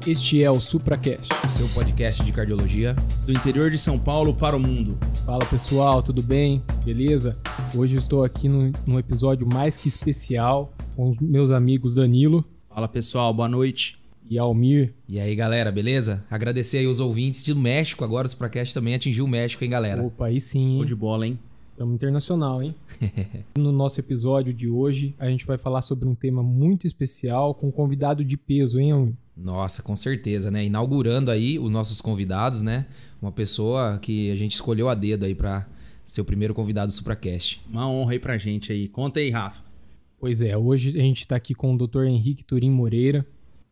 Este é o SupraCast, seu podcast de cardiologia do interior de São Paulo para o mundo. Fala pessoal, tudo bem? Beleza? Hoje eu estou aqui num episódio mais que especial com os meus amigos Danilo. Fala pessoal, boa noite. E Almir. E aí galera, beleza? Agradecer aí os ouvintes do México, agora o SupraCast também atingiu o México, hein galera? Opa, aí sim, hein? Show de bola, hein? Estamos internacional, hein? No nosso episódio de hoje, a gente vai falar sobre um tema muito especial com um convidado de peso, hein, Almir? Nossa, com certeza, né? Inaugurando aí os nossos convidados, né? Uma pessoa que a gente escolheu a dedo aí pra ser o primeiro convidado do SupraCast. Uma honra aí pra gente aí. Conta aí, Rafa. Pois é, hoje a gente tá aqui com o Dr. Henrique Turim Moreira,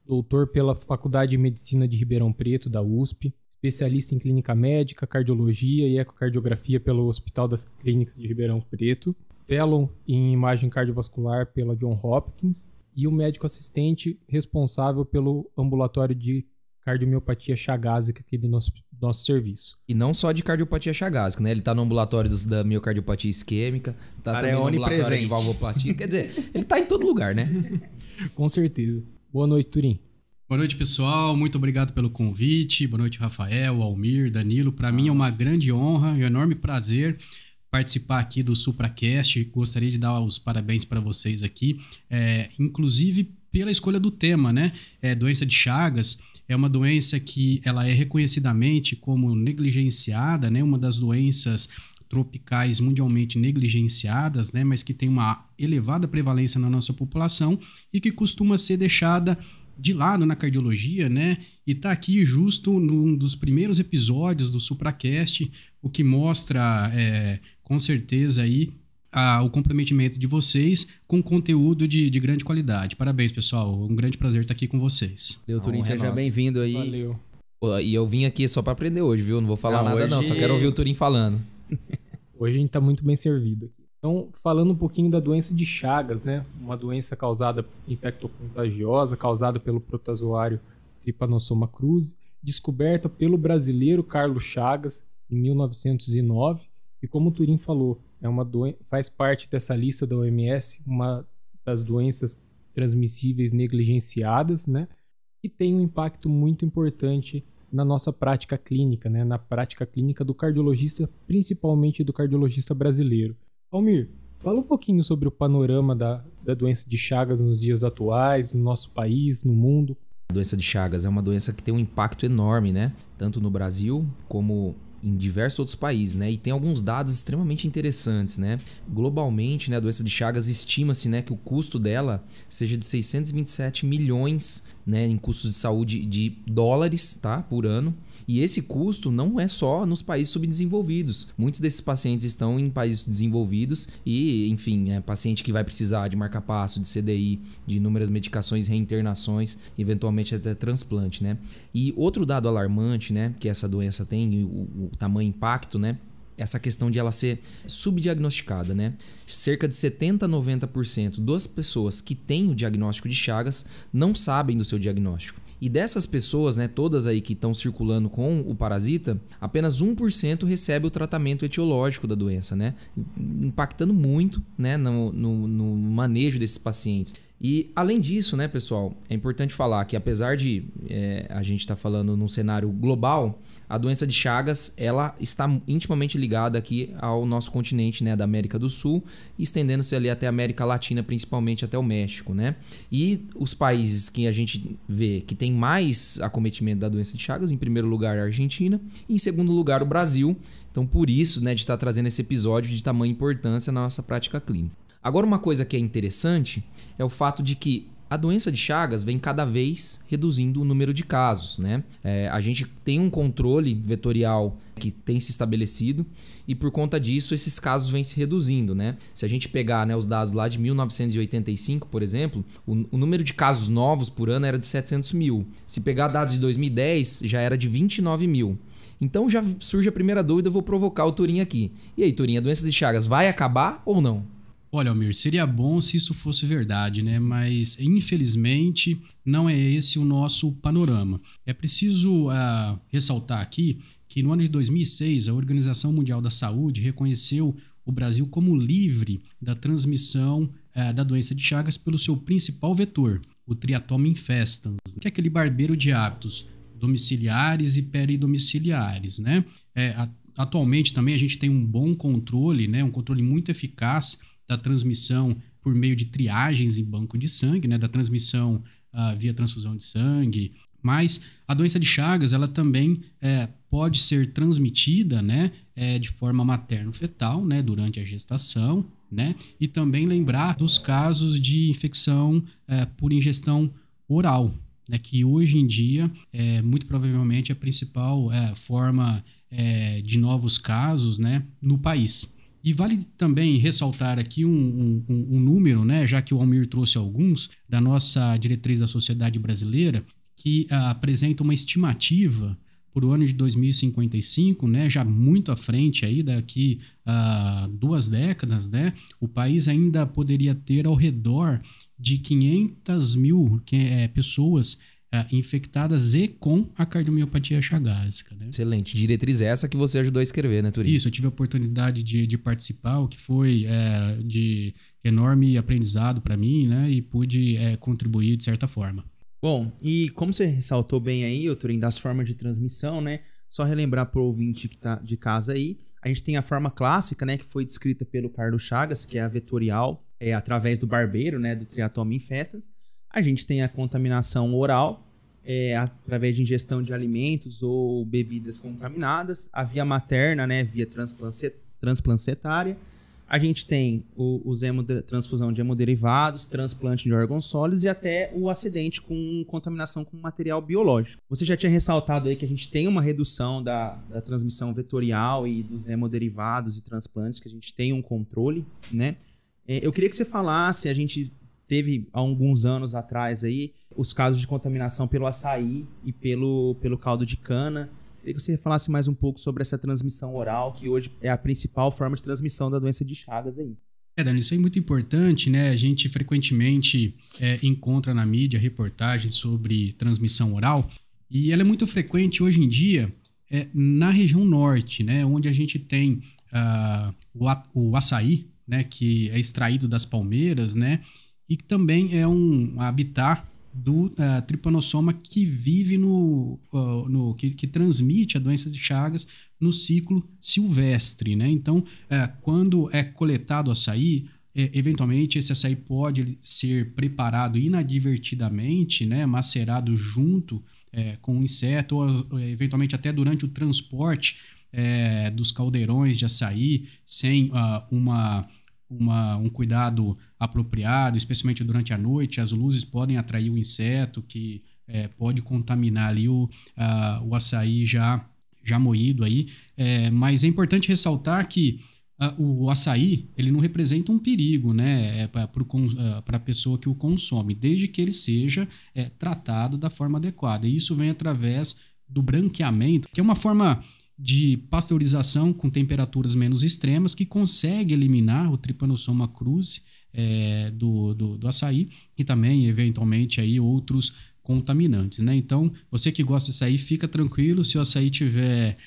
doutor pela Faculdade de Medicina de Ribeirão Preto, da USP, especialista em clínica médica, cardiologia e ecocardiografia pelo Hospital das Clínicas de Ribeirão Preto, fellow em imagem cardiovascular pela Johns Hopkins e o médico assistente responsável pelo ambulatório de cardiomiopatia chagásica aqui do nosso serviço. E não só de cardiopatia chagásica, né? Ele tá no ambulatório da miocardiopatia isquêmica, tá também no ambulatório de valvopatia, quer dizer, ele tá em todo lugar, né? Com certeza. Boa noite, Turim. Boa noite, pessoal. Muito obrigado pelo convite. Boa noite, Rafael, Almir, Danilo. Para mim é uma grande honra e um enorme prazer participar aqui do SupraCast. Gostaria de dar os parabéns para vocês aqui, inclusive pela escolha do tema, né? Doença de Chagas é uma doença que ela é reconhecidamente como negligenciada, né? Uma das doenças tropicais mundialmente negligenciadas, né? Mas que tem uma elevada prevalência na nossa população e que costuma ser deixada de lado na cardiologia, né? E tá aqui justo num dos primeiros episódios do SupraCast, o que mostra, com certeza, aí, o comprometimento de vocês com conteúdo de grande qualidade. Parabéns, pessoal. Um grande prazer estar aqui com vocês. Valeu, Turim. Seja bem-vindo aí. Valeu. Pô, e eu vim aqui só para aprender hoje, viu? Não vou falar nada hoje... não, só quero ouvir o Turim falando. Hoje a gente tá muito bem servido. Então, falando um pouquinho da doença de Chagas, né? Uma doença causada infectocontagiosa, causada pelo protozoário Trypanosoma cruzi, descoberta pelo brasileiro Carlos Chagas em 1909. E como o Turim falou, faz parte dessa lista da OMS, uma das doenças transmissíveis negligenciadas, né? E tem um impacto muito importante na nossa prática clínica, né? Na prática clínica do cardiologista, principalmente do cardiologista brasileiro. Almir, fala um pouquinho sobre o panorama da doença de Chagas nos dias atuais, no nosso país, no mundo. A doença de Chagas é uma doença que tem um impacto enorme, né? Tanto no Brasil como em diversos outros países, né? E tem alguns dados extremamente interessantes, né? Globalmente, né, a doença de Chagas estima-se, né, que o custo dela seja de 627 milhões, né, em custos de saúde de dólares, tá, por ano. E esse custo não é só nos países subdesenvolvidos. Muitos desses pacientes estão em países desenvolvidos e, enfim, paciente que vai precisar de marca-passo, de CDI, de inúmeras medicações, reinternações, eventualmente até transplante, né? E outro dado alarmante, né, que essa doença tem, o tamanho impacto, né? Essa questão de ela ser subdiagnosticada, né? Cerca de 70% a 90% das pessoas que têm o diagnóstico de Chagas não sabem do seu diagnóstico. E dessas pessoas, né, todas aí que estão circulando com o parasita, apenas 1% recebe o tratamento etiológico da doença, né? Impactando muito, né, no manejo desses pacientes. E além disso, né, pessoal, é importante falar que apesar de a gente estar falando num cenário global, a doença de Chagas ela está intimamente ligada aqui ao nosso continente, né, da América do Sul, estendendo-se ali até a América Latina, principalmente até o México, né? E os países que a gente vê que tem mais acometimento da doença de Chagas, em primeiro lugar a Argentina, e em segundo lugar o Brasil. Então por isso, né, de estar trazendo esse episódio de tamanha importância na nossa prática clínica. Agora, uma coisa que é interessante é o fato de que a doença de Chagas vem cada vez reduzindo o número de casos, né? A gente tem um controle vetorial que tem se estabelecido e por conta disso esses casos vêm se reduzindo, né? Se a gente pegar, né, os dados lá de 1985, por exemplo, o número de casos novos por ano era de 700 mil. Se pegar dados de 2010, já era de 29 mil. Então já surge a primeira dúvida, eu vou provocar o Turim aqui. E aí, Turim, a doença de Chagas vai acabar ou não? Olha, Almir, seria bom se isso fosse verdade, né? Mas, infelizmente, não é esse o nosso panorama. É preciso ressaltar aqui que no ano de 2006, a Organização Mundial da Saúde reconheceu o Brasil como livre da transmissão da doença de Chagas pelo seu principal vetor, o Triatoma infestans, que é aquele barbeiro de hábitos domiciliares e peridomiciliares, né? Atualmente também a gente tem um bom controle, né? Um controle muito eficaz da transmissão por meio de triagens em banco de sangue, né? Da transmissão via transfusão de sangue. Mas a doença de Chagas, ela também pode ser transmitida, né? De forma materno-fetal, né? Durante a gestação, né? E também lembrar dos casos de infecção por ingestão oral, né? Que hoje em dia, muito provavelmente, é a principal forma de novos casos, né? No país. E vale também ressaltar aqui um número, né? Já que o Almir trouxe alguns, da nossa diretriz da Sociedade Brasileira, que apresenta uma estimativa por o ano de 2055, né, já muito à frente, aí, daqui a 2 décadas, né, o país ainda poderia ter ao redor de 500 mil pessoas infectadas e com a cardiomiopatia chagásica. Né? Excelente. Diretriz essa que você ajudou a escrever, né, Turim? Isso, eu tive a oportunidade de participar, o que foi de enorme aprendizado para mim, né, e pude contribuir de certa forma. Bom, e como você ressaltou bem aí, Turim, das formas de transmissão, né? Só relembrar para o ouvinte que tá de casa aí, a gente tem a forma clássica, né? Que foi descrita pelo Carlos Chagas, que é a vetorial, através do barbeiro, né? Do Triatoma infestans. A gente tem a contaminação oral, através de ingestão de alimentos ou bebidas contaminadas. A via materna, né? Via transplacentária. A gente tem transfusão de hemoderivados, transplante de órgãos sólidos e até o acidente com contaminação com material biológico. Você já tinha ressaltado aí que a gente tem uma redução da transmissão vetorial e dos hemoderivados e transplantes, que a gente tem um controle, né? Eu queria que você falasse, a gente teve há alguns anos atrás aí os casos de contaminação pelo açaí e pelo caldo de cana. Queria que você falasse mais um pouco sobre essa transmissão oral, que hoje é a principal forma de transmissão da doença de Chagas aí. Dani, isso é muito importante, né? A gente frequentemente encontra na mídia reportagens sobre transmissão oral e ela é muito frequente hoje em dia na região norte, né? Onde a gente tem o açaí, né? Que é extraído das palmeiras, né? E que também é um habitat do tripanossoma que vive que transmite a doença de Chagas no ciclo silvestre, né? Então, quando é coletado açaí, eventualmente esse açaí pode ser preparado inadvertidamente, né? Macerado junto com o inseto, ou eventualmente até durante o transporte dos caldeirões de açaí, sem um cuidado apropriado, especialmente durante a noite. As luzes podem atrair o inseto que pode contaminar ali o açaí já moído aí. Mas é importante ressaltar que o açaí ele não representa um perigo, né, para a pessoa que o consome, desde que ele seja tratado da forma adequada. E isso vem através do branqueamento, que é uma forma de pasteurização com temperaturas menos extremas que consegue eliminar o Trypanosoma cruzi do açaí e também, eventualmente, aí, outros contaminantes, né? Então, você que gosta de açaí, fica tranquilo. Se o açaí tiver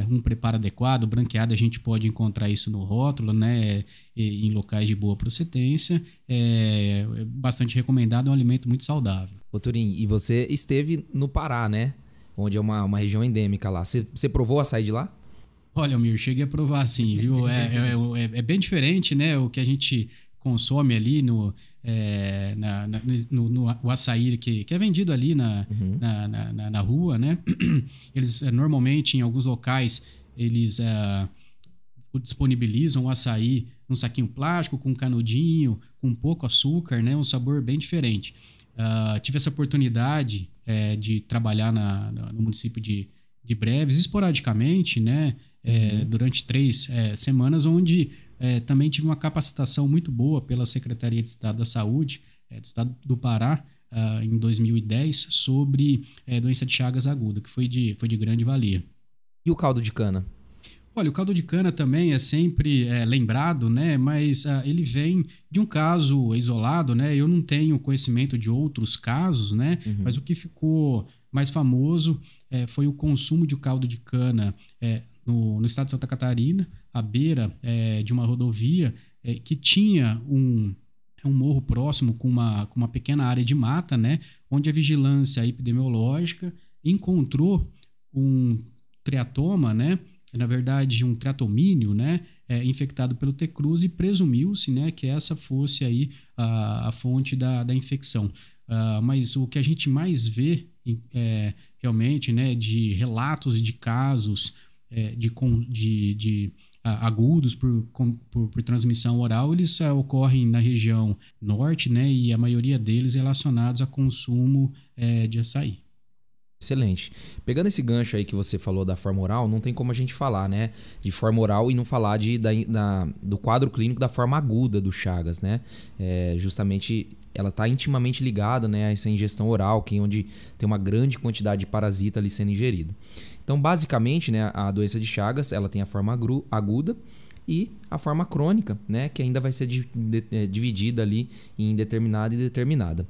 um preparo adequado, branqueado, a gente pode encontrar isso no rótulo, né? Em locais de boa procedência. É bastante recomendado, é um alimento muito saudável. Ô, Turim, e você esteve no Pará, né? Onde é uma região endêmica lá. Você provou açaí de lá? Olha, Almir, cheguei a provar sim, viu? É bem diferente, né? O que a gente consome ali no açaí que é vendido ali na rua, né? Eles normalmente, em alguns locais, eles disponibilizam o açaí num saquinho plástico, com canudinho, com pouco açúcar, né? Um sabor bem diferente. Tive essa oportunidade de trabalhar no município de Breves, esporadicamente, né? Durante 3 semanas, onde também tive uma capacitação muito boa pela Secretaria de Estado da Saúde do Estado do Pará, em 2010, sobre doença de Chagas aguda, que foi de grande valia. E o caldo de cana? Olha, o caldo de cana também é sempre lembrado, né? Mas ele vem de um caso isolado, né? Eu não tenho conhecimento de outros casos, né? Mas o que ficou mais famoso foi o consumo de caldo de cana no estado de Santa Catarina, à beira de uma rodovia que tinha é um morro próximo com uma pequena área de mata, né? Onde a vigilância epidemiológica encontrou um triatoma, né? Na verdade, um triatomínio, né? Infectado pelo T. cruz e presumiu-se, né, que essa fosse aí a fonte da infecção. Mas o que a gente mais vê realmente, né, de relatos de casos agudos por transmissão oral, eles ocorrem na região norte, né, e a maioria deles relacionados a consumo de açaí. Excelente. Pegando esse gancho aí que você falou da forma oral, não tem como a gente falar, né, de forma oral e não falar do quadro clínico da forma aguda do Chagas, né? Justamente ela está intimamente ligada, né, a essa ingestão oral, que é onde tem uma grande quantidade de parasita ali sendo ingerido. Então, basicamente, né, a doença de Chagas, ela tem a forma aguda e a forma crônica, né, que ainda vai ser dividida ali em determinada e determinada.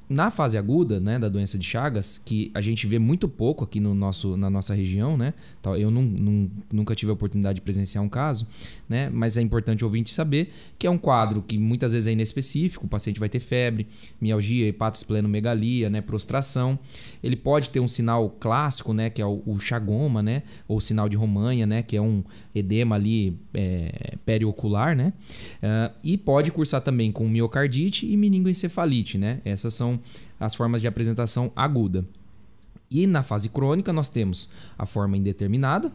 Na fase aguda, né, da doença de Chagas, que a gente vê muito pouco aqui na nossa região, né? Eu nunca tive a oportunidade de presenciar um caso, né? Mas é importante o ouvinte saber que é um quadro que muitas vezes é inespecífico, o paciente vai ter febre, mialgia, hepatosplenomegalia, né, prostração. Ele pode ter um sinal clássico, né, que é o chagoma, né, ou o sinal de Romanha, né, que é um edema ali periocular, né? E pode cursar também com miocardite e meningoencefalite, né? Essas são as formas de apresentação aguda. E na fase crônica nós temos a forma indeterminada,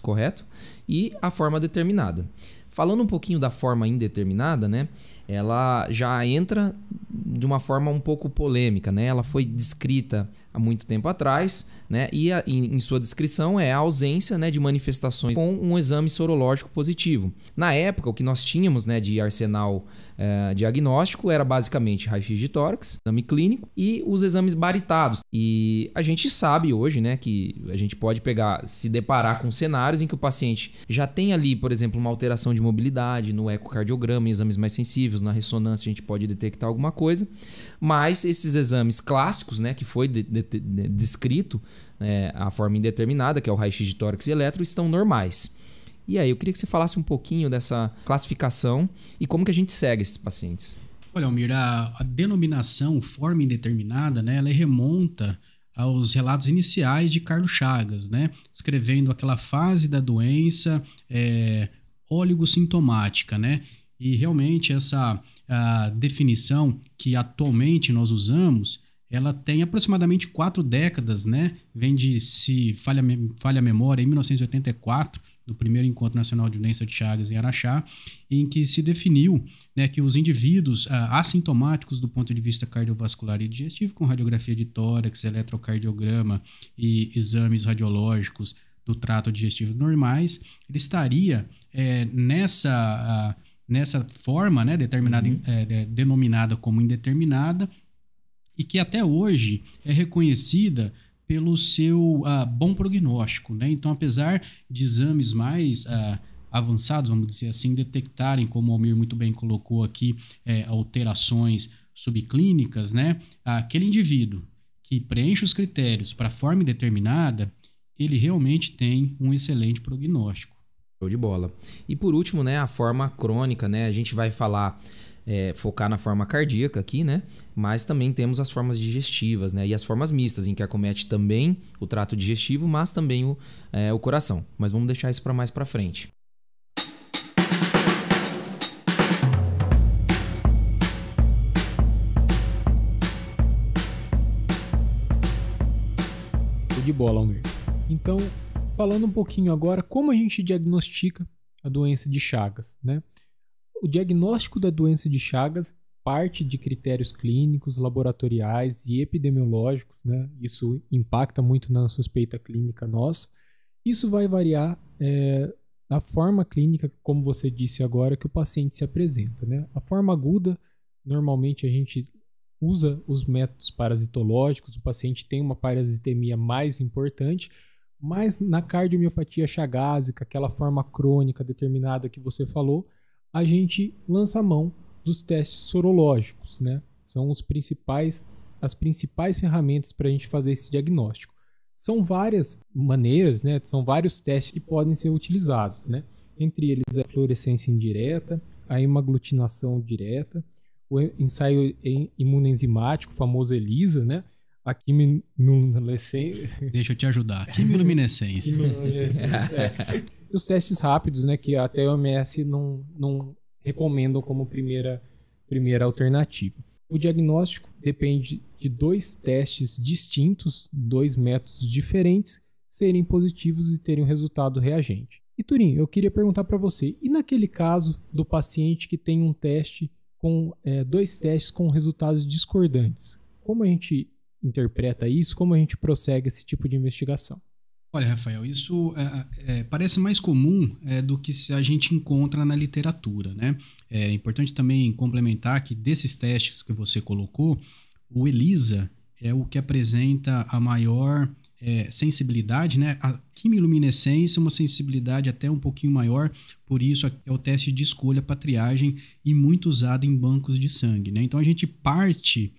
correto? E a forma determinada. Falando um pouquinho da forma indeterminada, né? Ela já entra de uma forma um pouco polêmica, né? Ela foi descrita há muito tempo atrás, né? E em sua descrição é a ausência, né, de manifestações com um exame sorológico positivo. Na época, o que nós tínhamos, né, de arsenal diagnóstico era basicamente raio-x de tórax, exame clínico e os exames baritados. E a gente sabe hoje, né, que a gente pode se deparar com cenários em que o paciente já tem ali, por exemplo, uma alteração de mobilidade no ecocardiograma, em exames mais sensíveis, na ressonância a gente pode detectar alguma coisa, mas esses exames clássicos, né, que foi descrito, a forma indeterminada, que é o raio-x de tórax e eletro, estão normais. E aí, eu queria que você falasse um pouquinho dessa classificação e como que a gente segue esses pacientes. Olha, Almir, a denominação forma indeterminada, né, ela remonta aos relatos iniciais de Carlos Chagas, né, descrevendo aquela fase da doença oligosintomática, né, e realmente essa definição que atualmente nós usamos, ela tem aproximadamente 4 décadas, né, vem de, se falha a memória, em 1984, no primeiro Encontro Nacional de Doença de Chagas em Araxá, em que se definiu, né, que os indivíduos assintomáticos do ponto de vista cardiovascular e digestivo, com radiografia de tórax, eletrocardiograma e exames radiológicos do trato digestivo normais, ele estaria nessa forma, né, determinada, denominada como indeterminada, e que até hoje é reconhecida pelo seu bom prognóstico, né? Então, apesar de exames mais avançados, vamos dizer assim, detectarem, como o Almir muito bem colocou aqui, alterações subclínicas, né? Aquele indivíduo que preenche os critérios para a forma indeterminada, ele realmente tem um excelente prognóstico. Show de bola. E por último, né, a forma crônica, né? A gente vai focar na forma cardíaca aqui, né? Mas também temos as formas digestivas, né? E as formas mistas, em que acomete também o trato digestivo, mas também o coração. Mas vamos deixar isso para mais para frente. De bola, Almir. Então, falando um pouquinho agora, como a gente diagnostica a doença de Chagas, né? O diagnóstico da doença de Chagas parte de critérios clínicos, laboratoriais e epidemiológicos, né? Isso impacta muito na suspeita clínica nossa. Isso vai variar a forma clínica, como você disse agora, que o paciente se apresenta, né? A forma aguda, normalmente a gente usa os métodos parasitológicos, o paciente tem uma parasitemia mais importante, mas na cardiomiopatia chagásica, aquela forma crônica determinada que você falou, a gente lança a mão dos testes sorológicos, né? São as principais ferramentas para a gente fazer esse diagnóstico. São várias maneiras, né? São vários testes que podem ser utilizados, né? Entre eles a fluorescência indireta, a hemaglutinação direta, o ensaio imunoenzimático, o famoso ELISA, né? A quimiluminescência. Deixa eu te ajudar. Quimiluminescência. E os testes rápidos, né? Que até a OMS não recomendam como primeira alternativa. O diagnóstico depende de 2 testes distintos, 2 métodos diferentes, serem positivos e terem um resultado reagente. E Turim, eu queria perguntar para você, e naquele caso do paciente que tem um teste com 2 testes com resultados discordantes? Como a gente interpreta isso? Como a gente prossegue esse tipo de investigação? Olha, Rafael, isso parece mais comum do que a gente encontra na literatura, né? É importante também complementar que desses testes que você colocou, o ELISA é o que apresenta a maior sensibilidade, né? A quimiluminescência é uma sensibilidade até um pouquinho maior, por isso é o teste de escolha para triagem e muito usado em bancos de sangue, né? Então a gente parte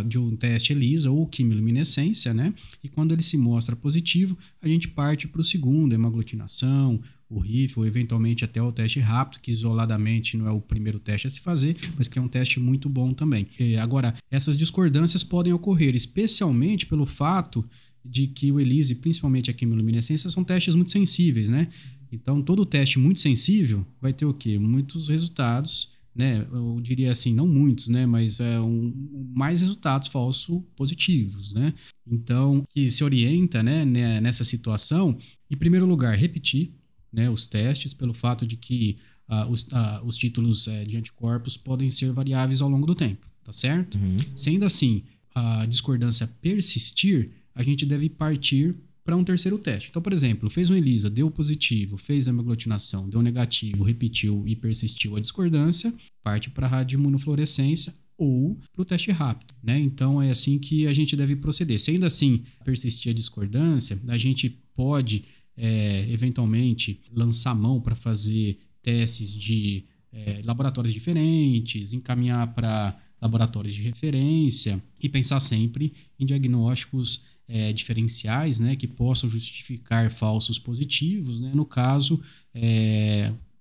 de um teste ELISA ou quimiluminescência, né? E quando ele se mostra positivo, a gente parte para o segundo, hemaglutinação, o RIF, ou eventualmente até o teste rápido, que isoladamente não é o primeiro teste a se fazer, mas que é um teste muito bom também. Agora, essas discordâncias podem ocorrer, especialmente pelo fato de que o ELISA e principalmente a quimiluminescência são testes muito sensíveis, né? Então, todo teste muito sensível vai ter o quê? Muitos resultados, né? Eu diria assim, não muitos, né? Mas mais resultados falsos positivos, né? Então, que se orienta, né, nessa situação, em primeiro lugar, repetir, né, os testes, pelo fato de que os títulos de anticorpos podem ser variáveis ao longo do tempo, tá certo? Uhum. Sendo assim, a discordância persistir, a gente deve partir para um terceiro teste. Então, por exemplo, fez um ELISA, deu positivo, fez a hemaglutinação, deu negativo, repetiu e persistiu a discordância, parte para a radioimunofluorescência ou para o teste rápido, né? Então, é assim que a gente deve proceder. Se ainda assim persistir a discordância, a gente pode eventualmente lançar mão para fazer testes de laboratórios diferentes, encaminhar para laboratórios de referência e pensar sempre em diagnósticos diferenciais, né, que possam justificar falsos positivos, né, no caso,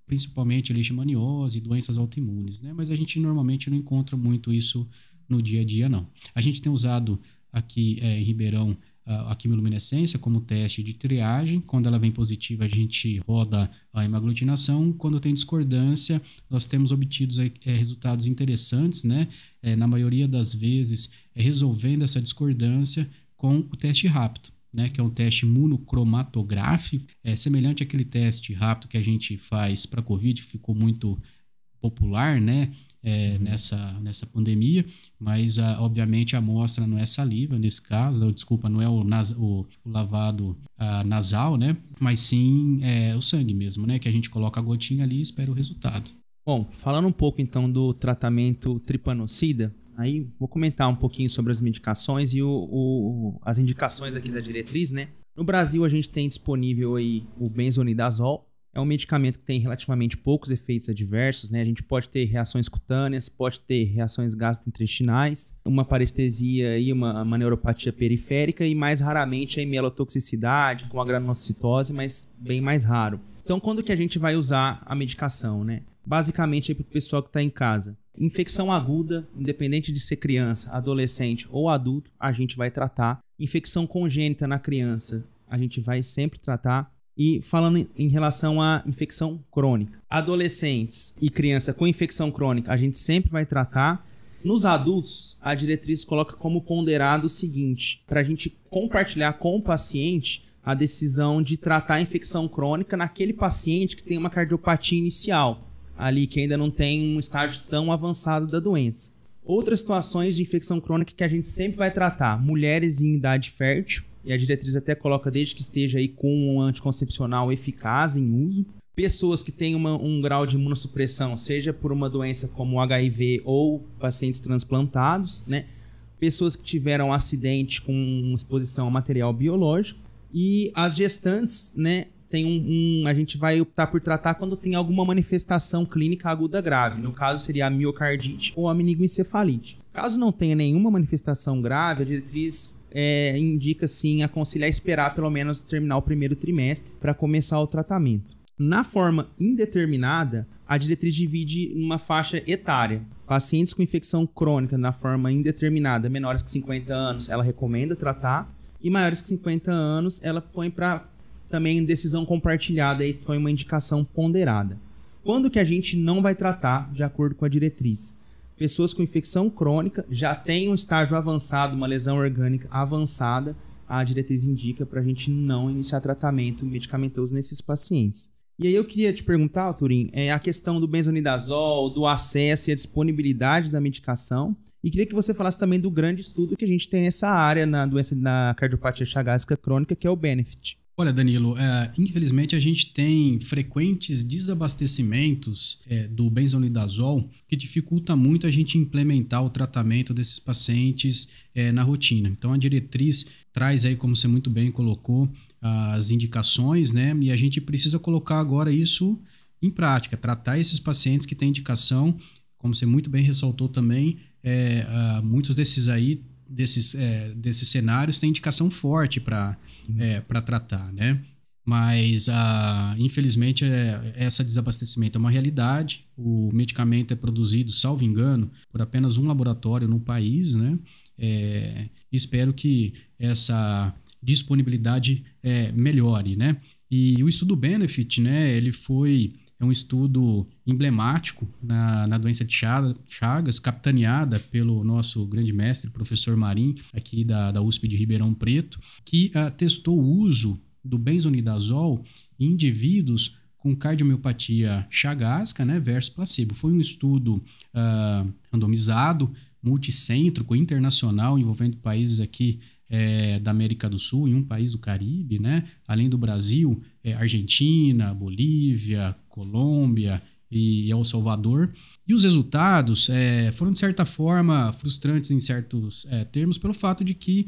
principalmente leishmaniose e doenças autoimunes, né, mas a gente normalmente não encontra muito isso no dia a dia, não. A gente tem usado aqui em Ribeirão a quimiluminescência como teste de triagem. Quando ela vem positiva, a gente roda a hemaglutinação. Quando tem discordância, nós temos obtido resultados interessantes, né? Na maioria das vezes, resolvendo essa discordância com o teste rápido, né? Que é um teste imunocromatográfico, semelhante àquele teste rápido que a gente faz para a COVID, que ficou muito popular, né? Nessa pandemia, mas obviamente a amostra não é saliva nesse caso, não é o lavado nasal, né? Mas sim o sangue mesmo, né? Que a gente coloca a gotinha ali e espera o resultado. Bom, falando um pouco então do tratamento tripanocida, aí vou comentar um pouquinho sobre as medicações e as indicações aqui da diretriz, né? No Brasil a gente tem disponível aí o benzonidazol. É um medicamento que tem relativamente poucos efeitos adversos, né? A gente pode ter reações cutâneas, pode ter reações gastrointestinais, uma parestesia e uma neuropatia periférica e mais raramente a mielotoxicidade com a granulocitose, mas bem mais raro. Então, quando que a gente vai usar a medicação, né? Basicamente, para o pessoal que está em casa. Infecção aguda, independente de ser criança, adolescente ou adulto, a gente vai tratar. Infecção congênita na criança, a gente vai sempre tratar. E falando em relação à infecção crônica, adolescentes e criança com infecção crônica, a gente sempre vai tratar. Nos adultos, a diretriz coloca como ponderado o seguinte, para a gente compartilhar com o paciente a decisão de tratar a infecção crônica naquele paciente que tem uma cardiopatia inicial, ali que ainda não tem um estágio tão avançado da doença. Outras situações de infecção crônica que a gente sempre vai tratar, mulheres em idade fértil, e a diretriz até coloca desde que esteja aí com um anticoncepcional eficaz em uso. Pessoas que têm um grau de imunossupressão, seja por uma doença como o HIV ou pacientes transplantados, né? Pessoas que tiveram acidente com exposição a material biológico. E as gestantes, né? A gente vai optar por tratar quando tem alguma manifestação clínica aguda grave. No caso, seria a miocardite ou a meningoencefalite. Caso não tenha nenhuma manifestação grave, a diretriz indica sim aconselhar esperar pelo menos terminar o primeiro trimestre para começar o tratamento. Na forma indeterminada, a diretriz divide numa faixa etária. Pacientes com infecção crônica na forma indeterminada, menores que 50 anos, ela recomenda tratar. E maiores que 50 anos, ela põe para também decisão compartilhada e põe uma indicação ponderada. Quando que a gente não vai tratar de acordo com a diretriz? Pessoas com infecção crônica já têm um estágio avançado, uma lesão orgânica avançada, a diretriz indica para a gente não iniciar tratamento medicamentoso nesses pacientes. E aí eu queria te perguntar, Turim, a questão do benzonidazol, do acesso e a disponibilidade da medicação. E queria que você falasse também do grande estudo que a gente tem nessa área na doença da cardiopatia chagásica crônica, que é o BENEFIT. Olha, Danilo, infelizmente a gente tem frequentes desabastecimentos do benzonidazol que dificulta muito a gente implementar o tratamento desses pacientes na rotina. Então a diretriz traz aí, como você muito bem colocou, as indicações, né? E a gente precisa colocar agora isso em prática, tratar esses pacientes que têm indicação, como você muito bem ressaltou também, muitos desses cenários têm indicação forte para tratar, né? Mas, infelizmente, esse desabastecimento é uma realidade. O medicamento é produzido, salvo engano, por apenas um laboratório no país, né? Espero que essa disponibilidade melhore, né? E o estudo BENEFIT, né? Ele é um estudo emblemático na doença de Chagas, capitaneada pelo nosso grande mestre, professor Marim, aqui da USP de Ribeirão Preto, que testou o uso do benzonidazol em indivíduos com cardiomiopatia chagásica, né, versus placebo. Foi um estudo randomizado, multicêntrico, internacional, envolvendo países aqui da América do Sul e um país do Caribe, né? Além do Brasil, Argentina, Bolívia, Colômbia e El Salvador. E os resultados foram, de certa forma, frustrantes em certos termos, pelo fato de que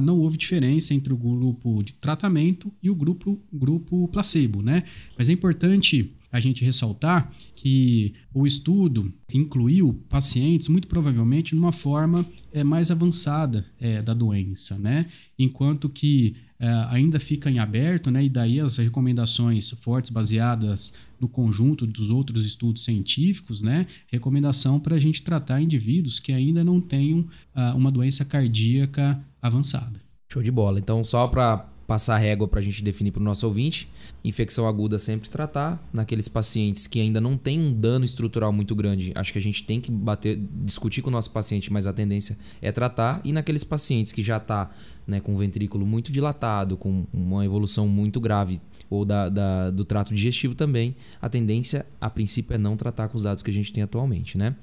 não houve diferença entre o grupo de tratamento e o grupo placebo, né? Mas é importante a gente ressaltar que o estudo incluiu pacientes, muito provavelmente, numa forma mais avançada da doença, né? Enquanto que ainda fica em aberto, né? E daí as recomendações fortes baseadas no conjunto dos outros estudos científicos, né? Recomendação para a gente tratar indivíduos que ainda não tenham uma doença cardíaca avançada. Show de bola. Então, só para passar a régua para a gente definir para o nosso ouvinte, infecção aguda sempre tratar, naqueles pacientes que ainda não tem um dano estrutural muito grande, acho que a gente tem que discutir com o nosso paciente, mas a tendência é tratar, e naqueles pacientes que já está, né, com o ventrículo muito dilatado, com uma evolução muito grave, ou do trato digestivo também, a tendência, a princípio, é não tratar com os dados que a gente tem atualmente, né?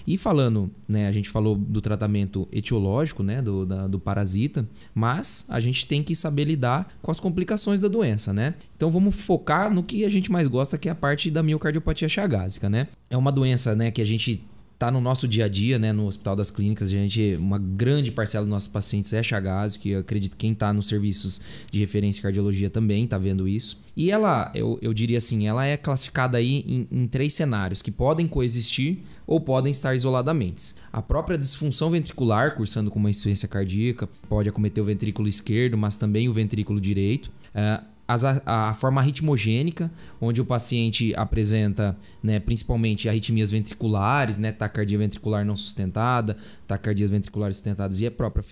E falando, né, a gente falou do tratamento etiológico, né, do parasita, mas a gente tem que saber lidar com as complicações da doença, né? Então vamos focar no que a gente mais gosta, que é a parte da miocardiopatia chagásica, né? É uma doença, né, que a gente tá no nosso dia a dia, né, no Hospital das Clínicas, uma grande parcela dos nossos pacientes é chagásico, e eu acredito que quem tá nos serviços de referência em cardiologia também tá vendo isso. E ela, eu diria assim, ela é classificada aí em 3 cenários que podem coexistir ou podem estar isoladamente. A própria disfunção ventricular, cursando com uma insuficiência cardíaca, pode acometer o ventrículo esquerdo, mas também o ventrículo direito. A forma arritmogênica, onde o paciente apresenta, né, principalmente arritmias ventriculares, né, taquicardia ventricular não sustentada, taquicardias ventriculares sustentadas e a própria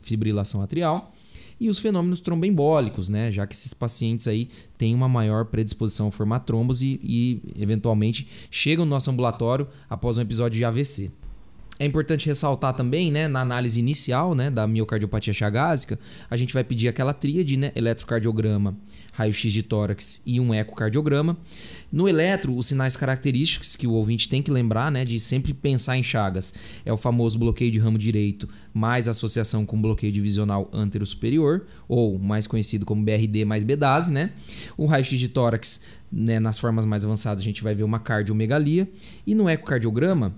fibrilação atrial. E os fenômenos tromboembólicos, né, já que esses pacientes aí têm uma maior predisposição a formar trombos e eventualmente chegam no nosso ambulatório após um episódio de AVC. É importante ressaltar também, né, na análise inicial, né, da miocardiopatia chagásica, a gente vai pedir aquela tríade, né, eletrocardiograma, raio-x de tórax e um ecocardiograma. No eletro, os sinais característicos que o ouvinte tem que lembrar, né, de sempre pensar em Chagas, é o famoso bloqueio de ramo direito mais associação com bloqueio divisional antero-superior, ou mais conhecido como BRD mais bedase, né? O raio-x de tórax, né, nas formas mais avançadas, a gente vai ver uma cardiomegalia. E no ecocardiograma,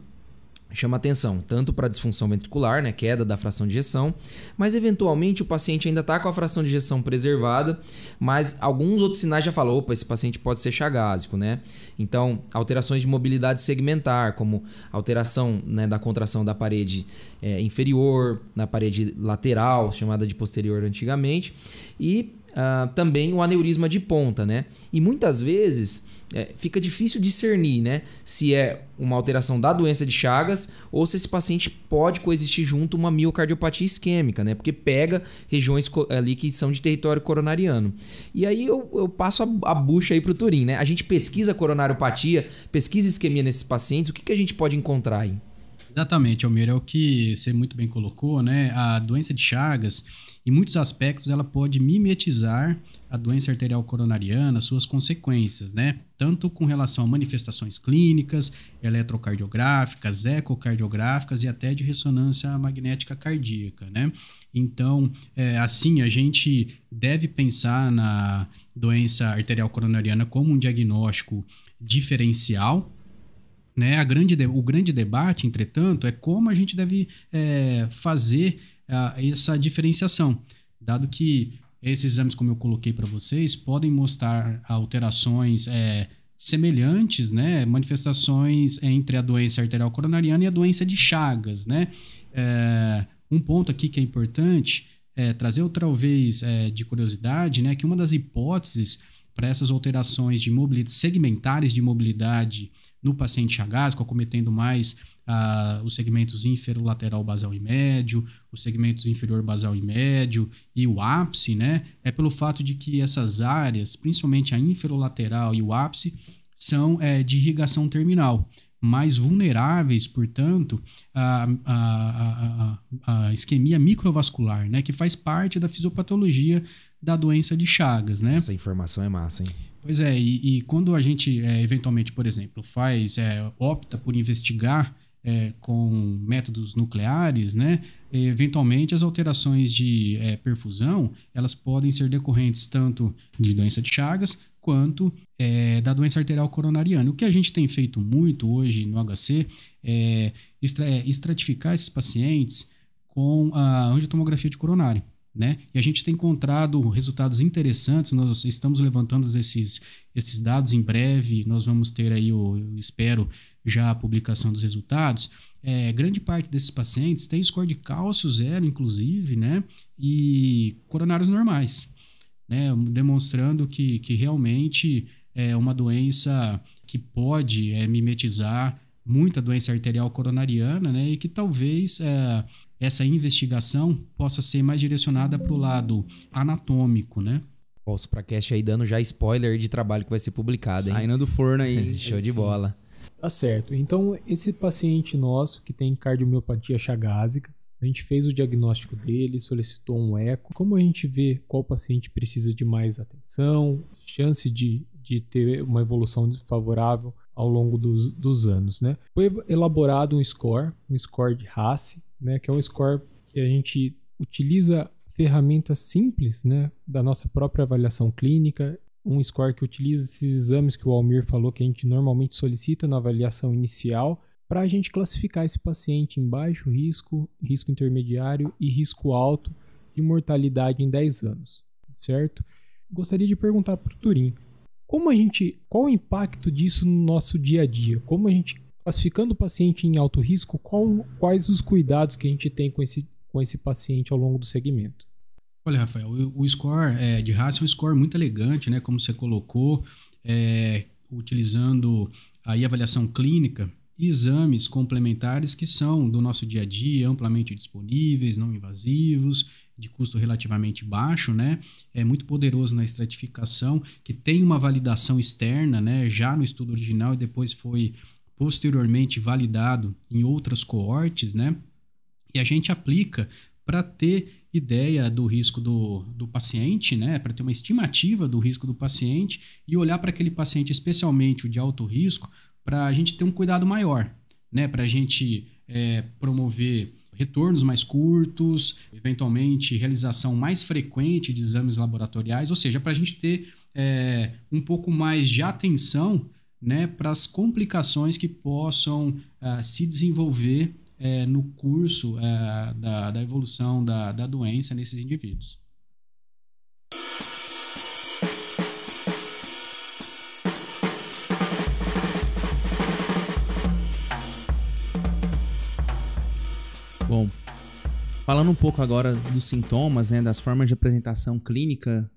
chama atenção tanto para a disfunção ventricular, né, queda da fração de ejeção, mas eventualmente o paciente ainda está com a fração de ejeção preservada, mas alguns outros sinais já falam, opa, esse paciente pode ser chagásico, né? Então, alterações de mobilidade segmentar, como alteração, né, da contração da parede inferior, na parede lateral, chamada de posterior antigamente, e também o aneurisma de ponta, né? E muitas vezes fica difícil discernir, né, se é uma alteração da doença de Chagas ou se esse paciente pode coexistir junto uma miocardiopatia isquêmica, né? Porque pega regiões ali que são de território coronariano. E aí eu passo a bucha aí pro Turim, né? A gente pesquisa coronariopatia, pesquisa isquemia nesses pacientes, o que a gente pode encontrar aí? Exatamente, Almir, é o que você muito bem colocou, né? A doença de Chagas, em muitos aspectos, ela pode mimetizar a doença arterial coronariana, suas consequências, né? Tanto com relação a manifestações clínicas, eletrocardiográficas, ecocardiográficas e até de ressonância magnética cardíaca, né? Então, assim, a gente deve pensar na doença arterial coronariana como um diagnóstico diferencial, né? O grande debate, entretanto, é como a gente deve fazer essa diferenciação, dado que esses exames, como eu coloquei para vocês, podem mostrar alterações semelhantes, né? Manifestações entre a doença arterial coronariana e a doença de Chagas, né? Um ponto aqui que é importante trazer outra vez de curiosidade, né? Que uma das hipóteses para essas alterações de segmentares de mobilidade no paciente chagásico, acometendo mais os segmentos inferolateral basal e médio, os segmentos inferior basal e médio e o ápice, né? É pelo fato de que essas áreas, principalmente a inferolateral e o ápice, são de irrigação terminal, mais vulneráveis, portanto, à isquemia microvascular, né? Que faz parte da fisiopatologia da doença de Chagas, né? Essa informação é massa, hein? Pois é, e quando a gente eventualmente, por exemplo, opta por investigar com métodos nucleares, né? Eventualmente as alterações de perfusão, elas podem ser decorrentes tanto de doença de Chagas quanto da doença arterial coronariana. O que a gente tem feito muito hoje no HC é estratificar esses pacientes com a angiotomografia de coronário, né? E a gente tem encontrado resultados interessantes. Nós estamos levantando esses dados em breve. Nós vamos ter aí, eu espero, já a publicação dos resultados. Grande parte desses pacientes tem score de cálcio zero, inclusive, né? E coronários normais, né? Demonstrando que realmente é uma doença que pode mimetizar muita doença arterial coronariana, né? E que talvez essa investigação possa ser mais direcionada para o lado anatômico, né? O Supracast aí dando já spoiler de trabalho que vai ser publicado, hein? Saindo do forno aí. Show de bola. Tá certo. Então, esse paciente nosso que tem cardiomiopatia chagásica, a gente fez o diagnóstico dele, solicitou um eco. Como a gente vê qual paciente precisa de mais atenção, chance de ter uma evolução desfavorável ao longo dos anos, né? Foi elaborado um score de RACE, né? Que é um score que a gente utiliza ferramentas simples, né? Da nossa própria avaliação clínica, um score que utiliza esses exames que o Almir falou que a gente normalmente solicita na avaliação inicial para a gente classificar esse paciente em baixo risco, risco intermediário e risco alto de mortalidade em 10 anos, certo? Gostaria de perguntar para o Turim, qual o impacto disso no nosso dia a dia? Como a gente, classificando o paciente em alto risco, quais os cuidados que a gente tem com esse paciente ao longo do segmento? Olha, Rafael, o score de RACE é um score muito elegante, né? Como você colocou, utilizando aí a avaliação clínica, exames complementares que são do nosso dia a dia, amplamente disponíveis, não invasivos, de custo relativamente baixo, né? É muito poderoso na estratificação, que tem uma validação externa, né? Já no estudo original e depois foi posteriormente validado em outras coortes, né? E a gente aplica para ter ideia do risco do paciente, né? Para ter uma estimativa do risco do paciente e olhar para aquele paciente, especialmente o de alto risco, para a gente ter um cuidado maior, né? Para a gente promover retornos mais curtos, eventualmente realização mais frequente de exames laboratoriais, ou seja, para a gente ter um pouco mais de atenção, né, para as complicações que possam se desenvolver no curso da evolução da doença nesses indivíduos. Bom, falando um pouco agora dos sintomas, né, das formas de apresentação clínica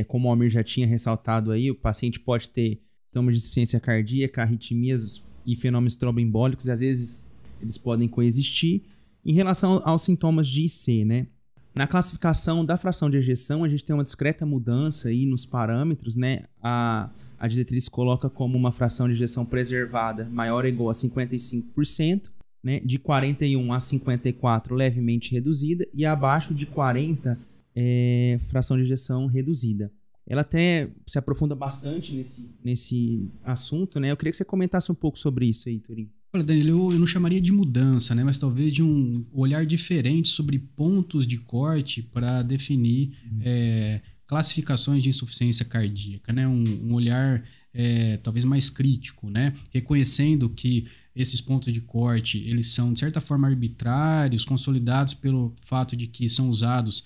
como o Almir já tinha ressaltado aí, o paciente pode ter sintomas de insuficiência cardíaca, arritmias e fenômenos tromboembólicos, e às vezes eles podem coexistir. Em relação aos sintomas de IC, né? Na classificação da fração de ejeção, a gente tem uma discreta mudança aí nos parâmetros, né? A diretriz coloca como uma fração de ejeção preservada maior ou igual a 55%, né? De 41 a 54 levemente reduzida e abaixo de 40 fração de ejeção reduzida. Ela até se aprofunda bastante nesse assunto, né? Eu queria que você comentasse um pouco sobre isso aí, Turim. Olha, Danilo, eu não chamaria de mudança, né? Mas talvez de um olhar diferente sobre pontos de corte para definir classificações de insuficiência cardíaca, né? Um olhar talvez mais crítico, né? Reconhecendo que esses pontos de corte, eles são, de certa forma, arbitrários, consolidados pelo fato de que são usados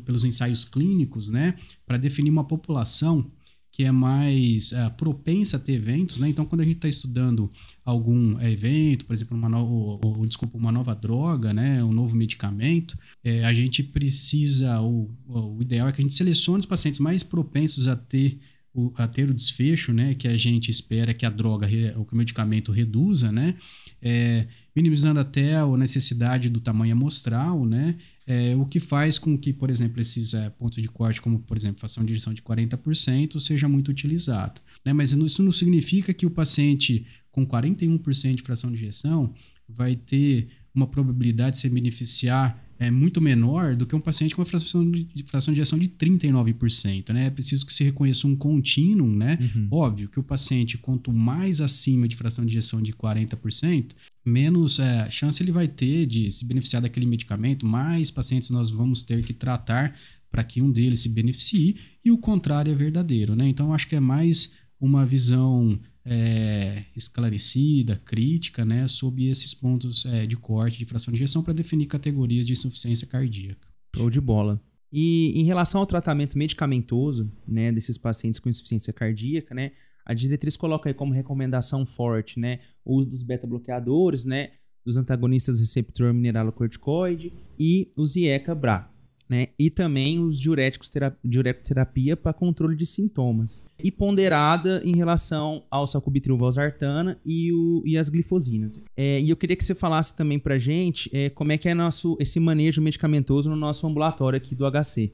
pelos ensaios clínicos, né? Para definir uma população que é mais propensa a ter eventos, né? Então, quando a gente está estudando algum evento, por exemplo, uma nova droga, né? Um novo medicamento, a gente precisa, o ideal é que a gente selecione os pacientes mais propensos a ter o desfecho, né? Que a gente espera que a droga, que o medicamento reduza, né? Minimizando até a necessidade do tamanho amostral, né? O que faz com que, por exemplo, esses pontos de corte, como, por exemplo, fração de ejeção de 40%, seja muito utilizado, né? Mas isso não significa que o paciente com 41% de fração de ejeção vai ter uma probabilidade de se beneficiar muito menor do que um paciente com uma fração de ejeção de 39%, né? É preciso que se reconheça um contínuo, né? Uhum. Óbvio que o paciente, quanto mais acima de fração de ejeção de 40%, menos chance ele vai ter de se beneficiar daquele medicamento, mais pacientes nós vamos ter que tratar para que um deles se beneficie, e o contrário é verdadeiro, né? Então, acho que é mais uma visão esclarecida, crítica, né, sobre esses pontos de corte de fração de ejeção para definir categorias de insuficiência cardíaca. Show de bola. E em relação ao tratamento medicamentoso, né, desses pacientes com insuficiência cardíaca, né, a diretriz coloca aí como recomendação forte, né, o uso dos beta-bloqueadores, né, dos antagonistas do receptor mineralocorticoide e os IECA-BRA. Né? E também os diurecoterapia para controle de sintomas. E ponderada em relação ao sacubitril/valsartana e as glifosinas. E eu queria que você falasse também para a gente como é que é esse manejo medicamentoso no nosso ambulatório aqui do HC.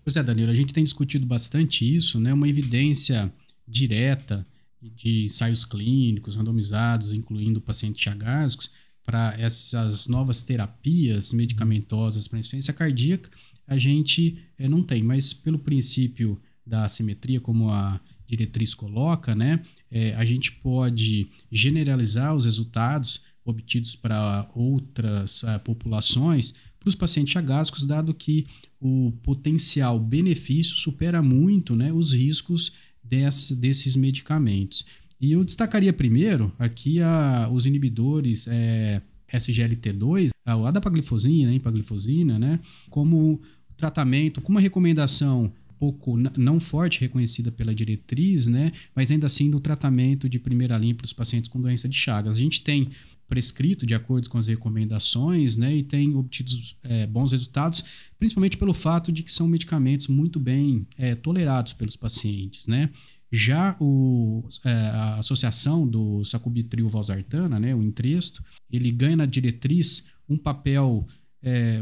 Pois é, Danilo, a gente tem discutido bastante isso, né? Uma evidência direta de ensaios clínicos randomizados, incluindo pacientes chagásicos, para essas novas terapias medicamentosas para insuficiência cardíaca, a gente não tem, mas pelo princípio da assimetria, como a diretriz coloca, né, a gente pode generalizar os resultados obtidos para outras populações para os pacientes chagásicos, dado que o potencial benefício supera muito, né, os riscos desses medicamentos. E eu destacaria primeiro aqui os inibidores SGLT2, a dapaglifosina, empaglifosina, né, como tratamento, com uma recomendação pouco não forte, reconhecida pela diretriz, né, mas ainda assim do tratamento de primeira linha para os pacientes com doença de Chagas. A gente tem prescrito de acordo com as recomendações, né, e tem obtido bons resultados, principalmente pelo fato de que são medicamentos muito bem tolerados pelos pacientes, né. Já a associação do sacubitril/valsartana, né, o Entresto, ele ganha na diretriz um papel,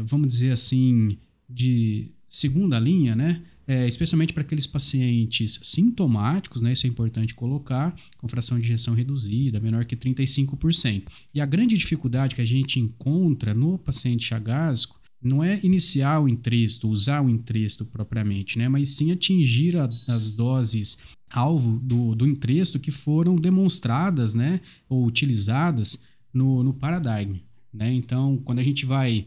vamos dizer assim, de segunda linha, né, especialmente para aqueles pacientes sintomáticos, né, isso é importante colocar, com fração de ejeção reduzida, menor que 35%. E a grande dificuldade que a gente encontra no paciente chagásico não é iniciar o Entresto, usar o Entresto propriamente, né, mas sim atingir as doses alvo do Entresto que foram demonstradas, né, ou utilizadas no Paradigm, né? Então, quando a gente vai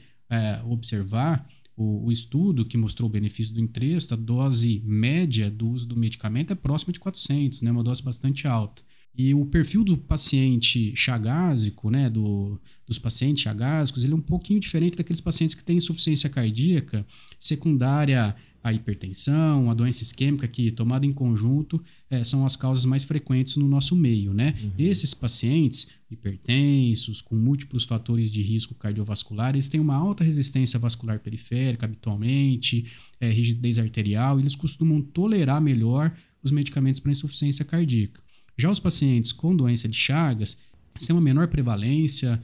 observar o estudo que mostrou o benefício do Entresto, a dose média do uso do medicamento é próxima de 400, né, uma dose bastante alta. E o perfil do paciente chagásico, né, dos pacientes chagásicos, ele é um pouquinho diferente daqueles pacientes que têm insuficiência cardíaca secundária a hipertensão, a doença isquêmica, que tomada em conjunto são as causas mais frequentes no nosso meio, né? Esses pacientes hipertensos, com múltiplos fatores de risco cardiovascular, eles têm uma alta resistência vascular periférica habitualmente, rigidez arterial, eles costumam tolerar melhor os medicamentos para insuficiência cardíaca. Já os pacientes com doença de Chagas têm uma menor prevalência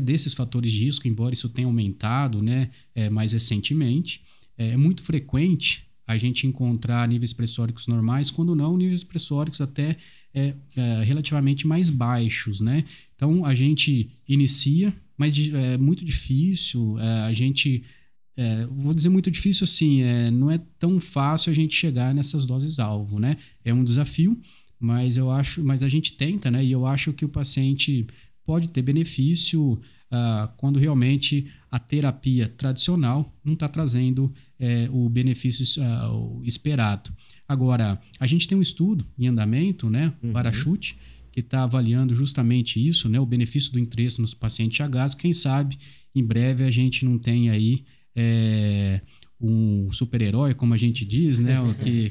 desses fatores de risco, embora isso tenha aumentado, né, mais recentemente. É muito frequente a gente encontrar níveis pressóricos normais, quando não, níveis pressóricos até relativamente mais baixos, né? Então, a gente inicia, mas é muito difícil, a gente... vou dizer muito difícil assim, não é tão fácil a gente chegar nessas doses-alvo, né? É um desafio, mas a gente tenta, né? E eu acho que o paciente pode ter benefício quando realmente a terapia tradicional não está trazendo o benefício esperado. Agora, a gente tem um estudo em andamento, né? Parachute, que está avaliando justamente isso, né? O benefício do entresto nos pacientes chagásicos. Quem sabe, em breve, a gente não tem aí um super-herói, como a gente diz, né?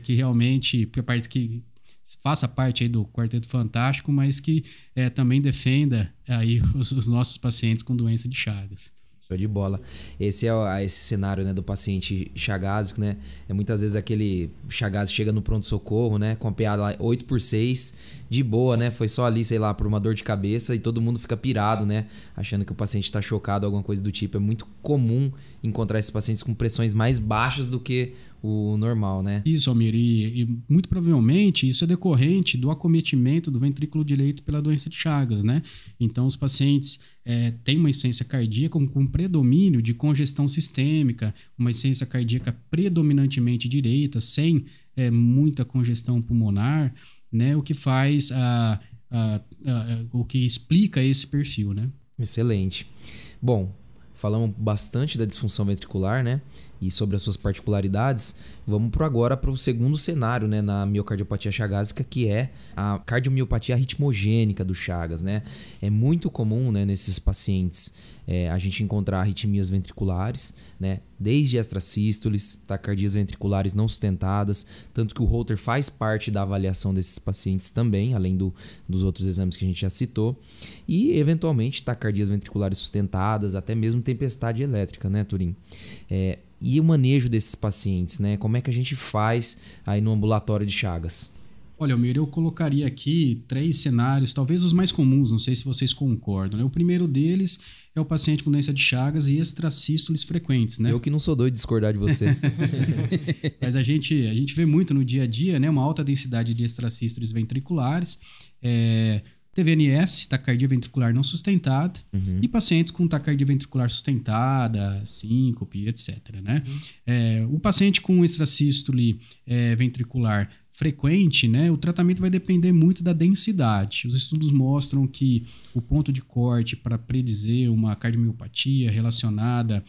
que realmente que faça parte aí do Quarteto Fantástico, mas que também defenda aí os nossos pacientes com doença de Chagas. Show de bola. Esse é esse cenário, né, do paciente chagásico, né? Muitas vezes aquele chagásico chega no pronto-socorro, né, com a PA lá 8/6, de boa, né? Foi só ali, sei lá, por uma dor de cabeça e todo mundo fica pirado, né? Achando que o paciente está chocado, alguma coisa do tipo. É muito comum encontrar esses pacientes com pressões mais baixas do que o normal, né? Isso, Almir, e muito provavelmente isso é decorrente do acometimento do ventrículo direito pela doença de Chagas, né? Então, os pacientes têm uma insuficiência cardíaca com predomínio de congestão sistêmica, uma insuficiência cardíaca predominantemente direita, sem muita congestão pulmonar, né? O que faz o que explica esse perfil, né? Excelente. Bom, falamos bastante da disfunção ventricular, né? E sobre as suas particularidades. Vamos agora para o segundo cenário, né, na miocardiopatia chagásica, que é a cardiomiopatia arritmogênica do Chagas, né? É muito comum, né, nesses pacientes a gente encontrar arritmias ventriculares, né? Desde extrasístoles, taquicardias ventriculares não sustentadas, tanto que o Holter faz parte da avaliação desses pacientes também, além dos outros exames que a gente já citou, e eventualmente taquicardias ventriculares sustentadas, até mesmo tempestade elétrica, né, Turim? E o manejo desses pacientes, né? Como é que a gente faz aí no ambulatório de Chagas? Olha, Almir, eu colocaria aqui 3 cenários, talvez os mais comuns, não sei se vocês concordam, né? O primeiro deles é o paciente com doença de Chagas e extrasístoles frequentes, né? Eu que não sou doido de discordar de você. Mas a gente vê muito no dia a dia, né? Uma alta densidade de extrasístoles ventriculares, TVNS, taquicardia ventricular não sustentada, e pacientes com taquicardia ventricular sustentada, síncope, etc. Né? O paciente com extrasístole ventricular frequente, né, o tratamento vai depender muito da densidade. Os estudos mostram que o ponto de corte para predizer uma cardiomiopatia relacionada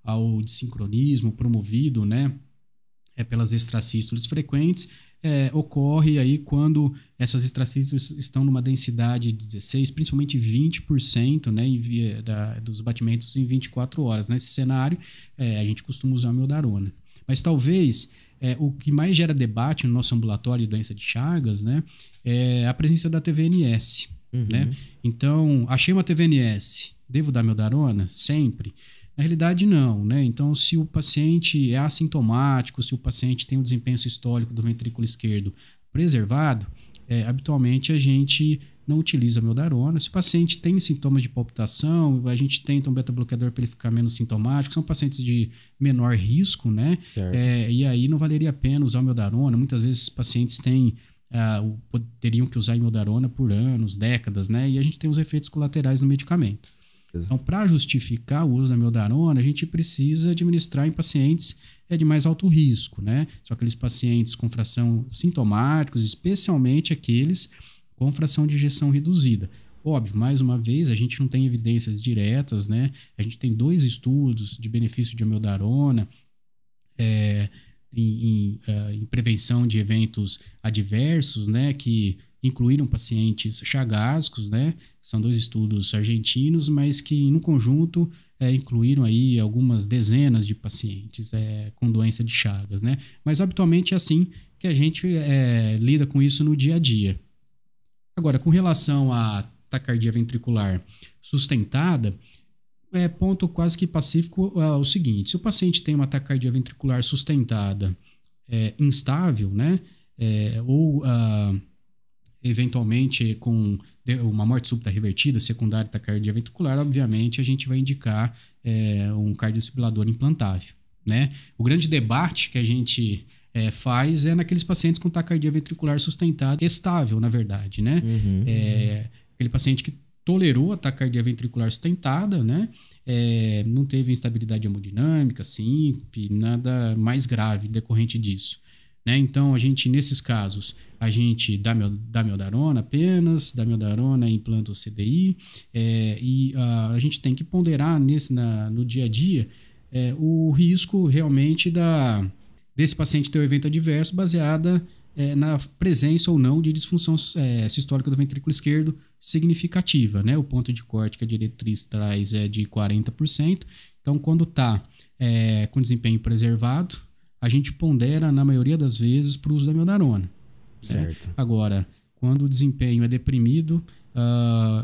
ao desincronismo promovido, né, pelas extrasístoles frequentes, ocorre aí quando essas extrasístoles estão numa densidade de 16%, principalmente 20%, né, dos batimentos em 24 horas. Nesse cenário, a gente costuma usar a amiodarona. Mas talvez o que mais gera debate no nosso ambulatório de doença de Chagas, né, é a presença da TVNS. Né? Então, achei uma TVNS, devo dar amiodarona? Sempre? Na realidade, não, né? Então, se o paciente é assintomático, se o paciente tem um desempenho sistólico do ventrículo esquerdo preservado, habitualmente a gente não utiliza a amiodarona. Se o paciente tem sintomas de palpitação, a gente tenta um beta-bloqueador para ele ficar menos sintomático. São pacientes de menor risco, né? E aí não valeria a pena usar a amiodarona. Muitas vezes os pacientes teriam que usar a amiodarona por anos, décadas, né? E a gente tem os efeitos colaterais no medicamento. Então, para justificar o uso da amiodarona, a gente precisa administrar em pacientes de mais alto risco, né? São aqueles pacientes com fração sintomáticos, especialmente aqueles com fração de ejeção reduzida. Óbvio, mais uma vez, a gente não tem evidências diretas, né? A gente tem 2 estudos de benefício de amiodarona em prevenção de eventos adversos, né? Que incluíram pacientes chagásicos, né? São 2 estudos argentinos, mas que, no conjunto, incluíram aí algumas dezenas de pacientes com doença de Chagas, né? Mas habitualmente é assim que a gente lida com isso no dia a dia. Agora, com relação à taquicardia ventricular sustentada, ponto quase que pacífico o seguinte: se o paciente tem uma taquicardia ventricular sustentada instável, né, ou eventualmente com uma morte súbita revertida, secundária à taquicardia ventricular, obviamente a gente vai indicar um cardiodesfibrilador implantável, né? O grande debate que a gente faz naqueles pacientes com taquicardia ventricular sustentada estável, na verdade, né? Aquele paciente que tolerou a taquicardia ventricular sustentada, né? Não teve instabilidade hemodinâmica, síncope, nada mais grave decorrente disso, né? Então, nesses casos, a gente dá miodarona apenas, dá miodarona e implanta o CDI, e a gente tem que ponderar no dia a dia o risco realmente desse paciente ter um evento adverso baseada na presença ou não de disfunção sistólica do ventrículo esquerdo significativa, né? O ponto de corte que a diretriz traz é de 40%. Então, quando está com desempenho preservado, a gente pondera, na maioria das vezes, para o uso da miodarona. Certo. Agora, quando o desempenho é deprimido,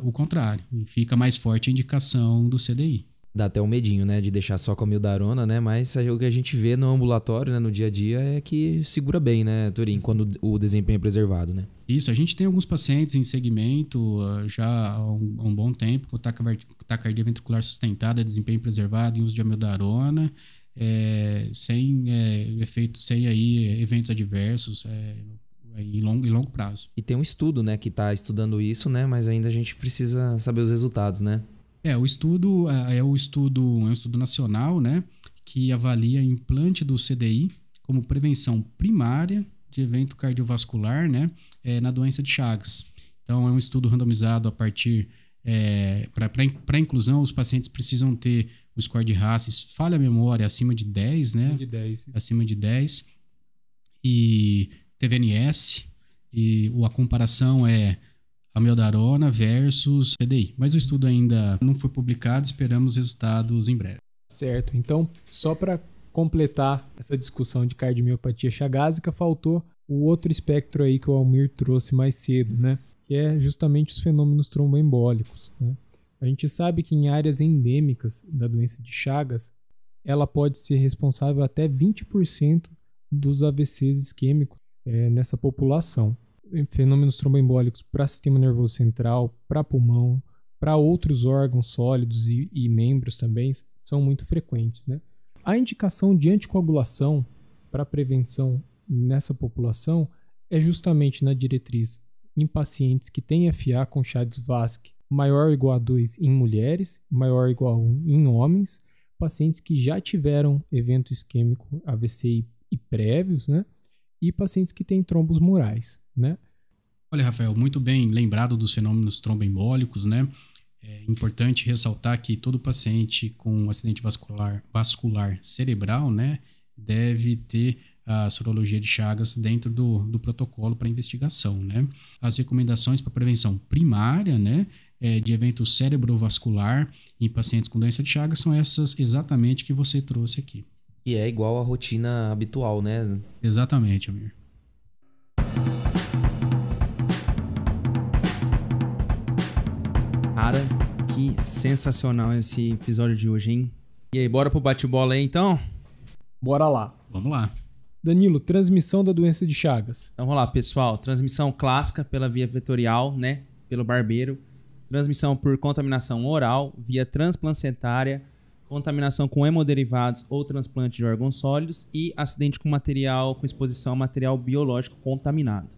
o contrário, fica mais forte a indicação do CDI. Dá até um medinho, né, de deixar só com a miodarona, né, mas o que a gente vê no ambulatório, né, no dia a dia, é que segura bem, né, Turim, quando o desempenho é preservado, né? Isso, a gente tem alguns pacientes em segmento já há um bom tempo, com taquicardia ventricular sustentada, desempenho preservado em uso de amiodarona, sem eventos adversos em longo prazo. E tem um estudo, né, que está estudando isso, né, mas ainda a gente precisa saber os resultados, né? O estudo é um estudo nacional, né, que avalia implante do CDI como prevenção primária de evento cardiovascular, né, na doença de Chagas. Então, é um estudo randomizado a partir... para inclusão, os pacientes precisam ter o score de Rasses, falha a memória, acima de 10, né? Acima de 10. E TVNS. E a comparação é amiodarona versus CDI. Mas o estudo ainda não foi publicado, esperamos resultados em breve. Certo. Então, só para completar essa discussão de cardiomiopatia chagásica, faltou o outro espectro aí que o Almir trouxe mais cedo, né? Que é justamente os fenômenos tromboembólicos, né? A gente sabe que em áreas endêmicas da doença de Chagas, ela pode ser responsável até 20% dos AVCs isquêmicos nessa população. Fenômenos tromboembólicos para sistema nervoso central, para pulmão, para outros órgãos sólidos e membros também são muito frequentes, né? A indicação de anticoagulação para prevenção nessa população é justamente na diretriz em pacientes que têm FA com Chagas-Vasque maior ou igual a 2 em mulheres, maior ou igual a 1 em homens, pacientes que já tiveram evento isquêmico AVC e prévios, né? E pacientes que têm trombos murais, né? Olha, Rafael, muito bem lembrado dos fenômenos tromboembólicos, né? É importante ressaltar que todo paciente com um acidente vascular cerebral, né, deve ter a sorologia de Chagas dentro do protocolo para investigação, né? As recomendações para prevenção primária, né, de evento cerebrovascular em pacientes com doença de Chagas são essas exatamente que você trouxe aqui. E é igual à rotina habitual, né? Exatamente, Almir. Cara, que sensacional esse episódio de hoje, hein? E aí, bora pro bate-bola aí, então? Bora lá. Vamos lá. Danilo, transmissão da doença de Chagas. Então, vamos lá, pessoal. Transmissão clássica pela via vetorial, né? Pelo barbeiro. Transmissão por contaminação oral, via transplacentária, contaminação com hemoderivados ou transplante de órgãos sólidos e acidente com exposição a material biológico contaminado.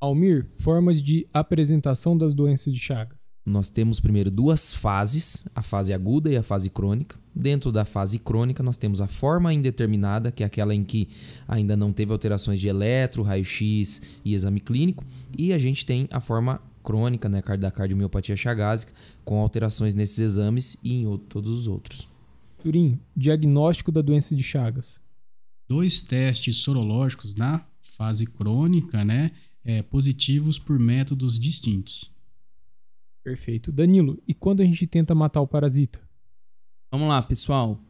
Almir, formas de apresentação das doenças de Chagas. Nós temos primeiro duas fases, a fase aguda e a fase crônica. Dentro da fase crônica, nós temos a forma indeterminada, que é aquela em que ainda não teve alterações de eletro, raio-x e exame clínico. E a gente tem a forma crônica, né, da cardiomiopatia chagásica, com alterações nesses exames e em todos os outros. Turim, diagnóstico da doença de Chagas. 2 testes sorológicos na fase crônica, né, positivos por métodos distintos. Perfeito. Danilo, e quando a gente tenta matar o parasita? Vamos lá, pessoal.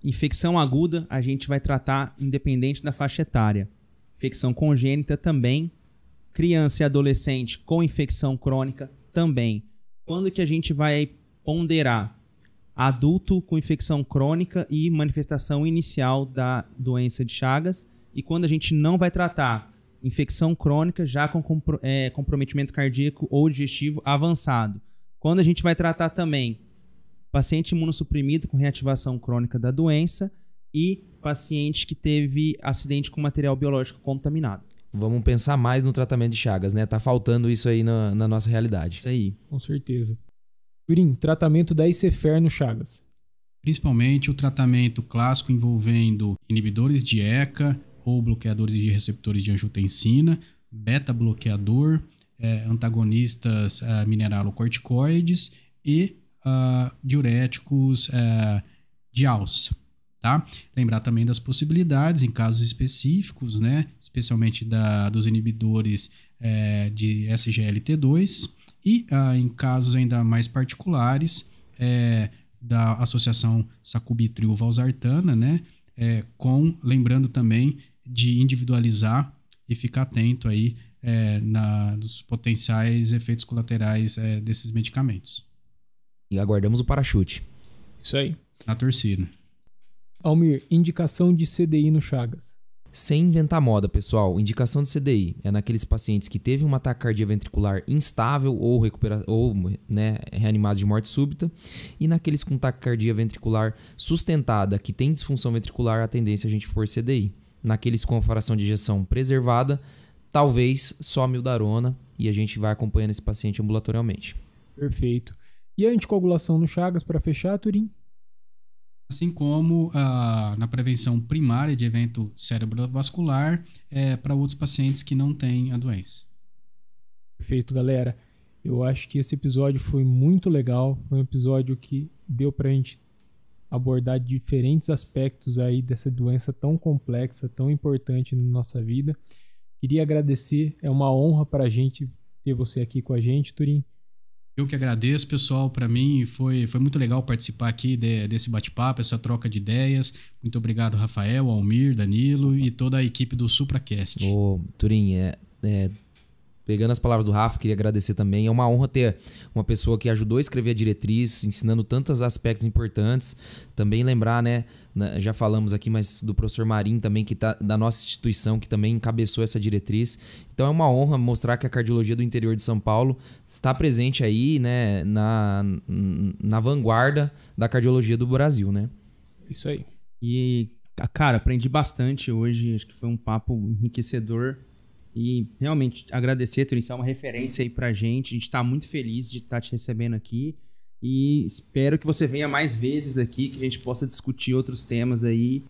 Infecção aguda a gente vai tratar independente da faixa etária. Infecção congênita também. Criança e adolescente com infecção crônica também. Quando que a gente vai ponderar? Adulto com infecção crônica e manifestação inicial da doença de Chagas. E quando a gente não vai tratar? Infecção crônica já com comprometimento cardíaco ou digestivo avançado. Quando a gente vai tratar também? Paciente imunossuprimido com reativação crônica da doença e paciente que teve acidente com material biológico contaminado. Vamos pensar mais no tratamento de Chagas, né? Tá faltando isso aí na nossa realidade. Isso aí. Com certeza. Turim, tratamento da ICFR no Chagas. Principalmente o tratamento clássico envolvendo inibidores de ECA ou bloqueadores de receptores de angiotensina, beta-bloqueador, antagonistas mineralocorticoides e diuréticos de alça. Tá? Lembrar também das possibilidades em casos específicos, né? Especialmente dos inibidores de SGLT2 e em casos ainda mais particulares da associação sacubitril-valsartana, né? Lembrando também de individualizar e ficar atento aí nos potenciais efeitos colaterais desses medicamentos. E aguardamos o parachute. Isso aí. Na torcida. Almir, indicação de CDI no Chagas. Sem inventar moda, pessoal. Indicação de CDI é naqueles pacientes que teve uma taquicardia ventricular instável ou reanimados de morte súbita, e naqueles com taquicardia ventricular sustentada que tem disfunção ventricular, a tendência é a gente for CDI. Naqueles com a fração de ejeção preservada, talvez só mildarona, e a gente vai acompanhando esse paciente ambulatorialmente. Perfeito. E a anticoagulação no Chagas, para fechar, Turim? Assim como na prevenção primária de evento cerebrovascular para outros pacientes que não têm a doença. Perfeito, galera. Eu acho que esse episódio foi muito legal. Foi um episódio que deu para a gente abordar diferentes aspectos aí dessa doença tão complexa, tão importante na nossa vida. Queria agradecer. É uma honra para a gente ter você aqui com a gente, Turim. Eu que agradeço, pessoal. Para mim foi muito legal participar aqui desse bate-papo, essa troca de ideias. Muito obrigado, Rafael, Almir, Danilo e toda a equipe do SupraCast. Ô, Turim, pegando as palavras do Rafa, queria agradecer também. É uma honra ter uma pessoa que ajudou a escrever a diretriz, ensinando tantos aspectos importantes. Também lembrar, né, já falamos aqui, mas do professor Marim também, que tá da nossa instituição, que também encabeçou essa diretriz. Então é uma honra mostrar que a cardiologia do interior de São Paulo está presente aí, né, na vanguarda da cardiologia do Brasil, né? Isso aí. E, cara, aprendi bastante hoje. Acho que foi um papo enriquecedor. E realmente agradecer, Turim, é uma referência aí pra gente. A gente tá muito feliz de estar te recebendo aqui. E espero que você venha mais vezes aqui, que a gente possa discutir outros temas aí.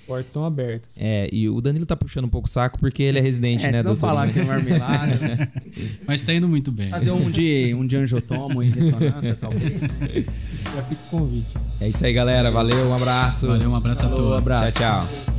Portas estão abertas. E o Danilo tá puxando um pouco o saco porque ele é residente, né, doutor? Falar que é marmelada. Mas tá indo muito bem. Fazer um de angiotomo em ressonância, talvez. Já fica o convite. É isso aí, galera. Valeu, um abraço. Valeu, um abraço a todos. Um abraço. Tchau, tchau.